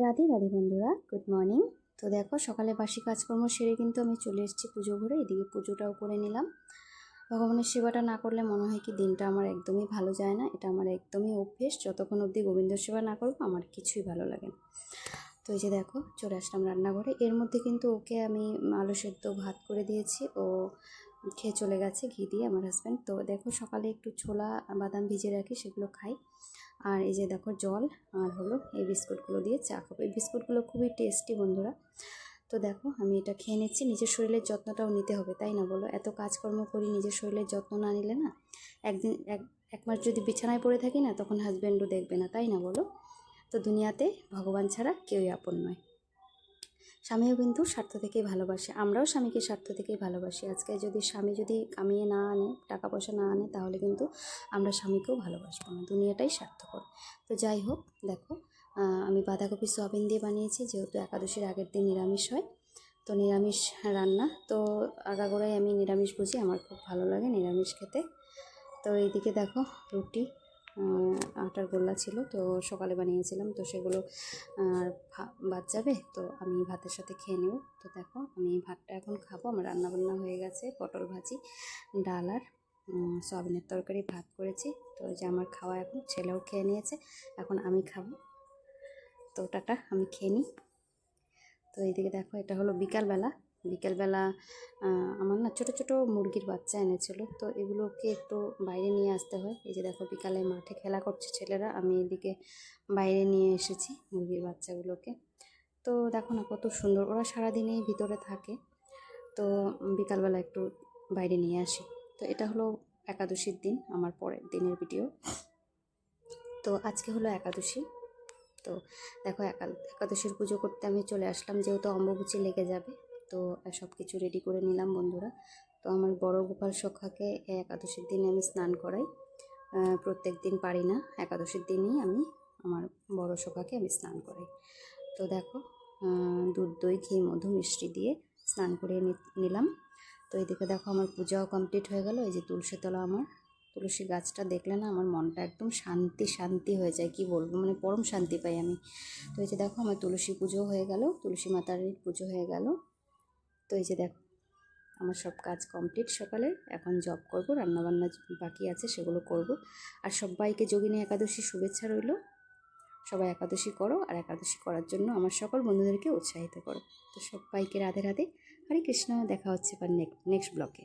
রাধে রাধে বন্ধুরা, good morning. তো দেখো, সকালে বাসি কাজকর্ম সেরে কিন্তু আমি চলে এসেছি পুজো ঘরে। এদিকে পুজোটাও করে নিলাম। ভগবানের সেবাটা না করলে মনে হয় কি দিনটা আমার একদমই ভালো যায় না। এটা আমার একদমই অভ্যেস, যতক্ষণ অবধি গোবিন্দ সেবা না করবো আমার কিছুই ভালো লাগে না। তো এই যে দেখো, চলে আসলাম রান্নাঘরে। এর মধ্যে কিন্তু ওকে আমি আলু সেদ্ধ ভাত করে দিয়েছি, ও খেয়ে চলে গেছে ঘি দিয়ে, আমার হাজব্যান্ড। তো দেখো, সকালে একটু ছোলা বাদাম ভিজে রাখি, সেগুলো খাই। আর এই যে দেখো, জল আর হলো এই বিস্কুটগুলো দিয়ে চা খাবো। এই বিস্কুটগুলো খুবই টেস্টি বন্ধুরা। তো দেখো, আমি এটা খেয়ে নিচ্ছি। নিজের শরীরের যত্নটাও নিতে হবে, তাই না বলো? এত কাজকর্ম করি, নিজের শরীরের যত্ন না নিলে না, একদিন এক মাস যদি বিছানায় পড়ে থাকি না, তখন হাজব্যান্ডও দেখবে না, তাই না বলো? তো দুনিয়াতে ভগবান ছাড়া কেউই আপন নয়। স্বামীও কিন্তু স্বার্থ থেকেই ভালোবাসে, আমরাও স্বামীকে স্বার্থ থেকেই ভালোবাসি। আজকে যদি স্বামী যদি কামিয়ে না আনে, টাকা পয়সা না আনে, তাহলে কিন্তু আমরা স্বামীকেও ভালোবাসবো না। দুনিয়াটাই স্বার্থপর। তো যাই হোক, দেখো, আমি বাঁধাকপি সোয়াবিন দিয়ে বানিয়েছি, যেহেতু একাদশীর আগের দিন নিরামিষ হয়। তো নিরামিষ রান্না, তো আগাগোড়াই আমি নিরামিষ বুঝি, আমার খুব ভালো লাগে নিরামিষ খেতে। তো এইদিকে দেখো, রুটি আটার গোল্লা ছিল, তো সকালে বানিয়েছিলাম, তো সেগুলো বাদ যাবে, তো আমি ভাতের সাথে খেয়ে নেব। তো দেখো, আমি ভাতটা এখন খাবো। আমার রান্নাবান্না হয়ে গেছে, পটল ভাজি, ডাল আর সয়াবিনের তরকারি, ভাত করেছি। তো যে আমার খাওয়া, এখন ছেলেও খেয়ে নিয়েছে, এখন আমি খাবো। তো টাটা, আমি খেয়ে নিই। তো এইদিকে দেখো, এটা হলো বিকালবেলা। আমার না ছোটো ছোটো মুরগির বাচ্চা এনেছিল, তো এগুলোকে একটু বাইরে নিয়ে আসতে হয়। এই যে দেখো, বিকালে মাঠে খেলা করছে ছেলেরা, আমি এদিকে বাইরে নিয়ে এসেছি মুরগির বাচ্চাগুলোকে। তো দেখো না, কত সুন্দর, ওরা সারাদিনেই ভিতরে থাকে। তো বিকালবেলা একটু বাইরে নিয়ে আসি। তো এটা হলো একাদশীর দিন, আমার পরের দিনের ভিডিও। তো আজকে হলো একাদশী। তো দেখো, একাদশীর পুজো করতে আমি চলে আসলাম, যেহেতু অম্বুবাচী লেগে যাবে। তো সব কিছু রেডি করে নিলাম বন্ধুরা। তো আমার বড় গোপাল সখাকে একাদশীর দিনে আমি স্নান করাই। প্রত্যেক দিন পারি না, একাদশীর দিনই আমি আমার বড় সখাকে আমি স্নান করাই। তো দেখো, দুধ দই ঘি মধু মিষ্টি দিয়ে স্নান করে নিলাম। তো এদিকে দেখো, আমার পূজাও কমপ্লিট হয়ে গেল। এই যে তুলসী তলা, আমার তুলসী গাছটা দেখলে না আমার মনটা একদম শান্তি শান্তি হয়ে যায়, কি বলবো, মানে পরম শান্তি পাই আমি। তো এই যে দেখো, আমার তুলসী পুজো হয়ে গেল, তুলসী মাতার পুজো হয়ে গেল। তো এই যে দেখো, আমার সব কাজ কমপ্লিট সকালে। এখন জব করব, রান্নাবান্না বাকি আছে, সেগুলো করব। আর সবাইকে যোগিনী একাদশী শুভেচ্ছা রইল। সবাই একাদশী করো, আর একাদশী করার জন্য আমার সকল বন্ধুদেরকে উৎসাহিত করো। তো সবাইকে রাধে রাধে, হরে কৃষ্ণ। দেখা হচ্ছে নেক্সট ব্লগে।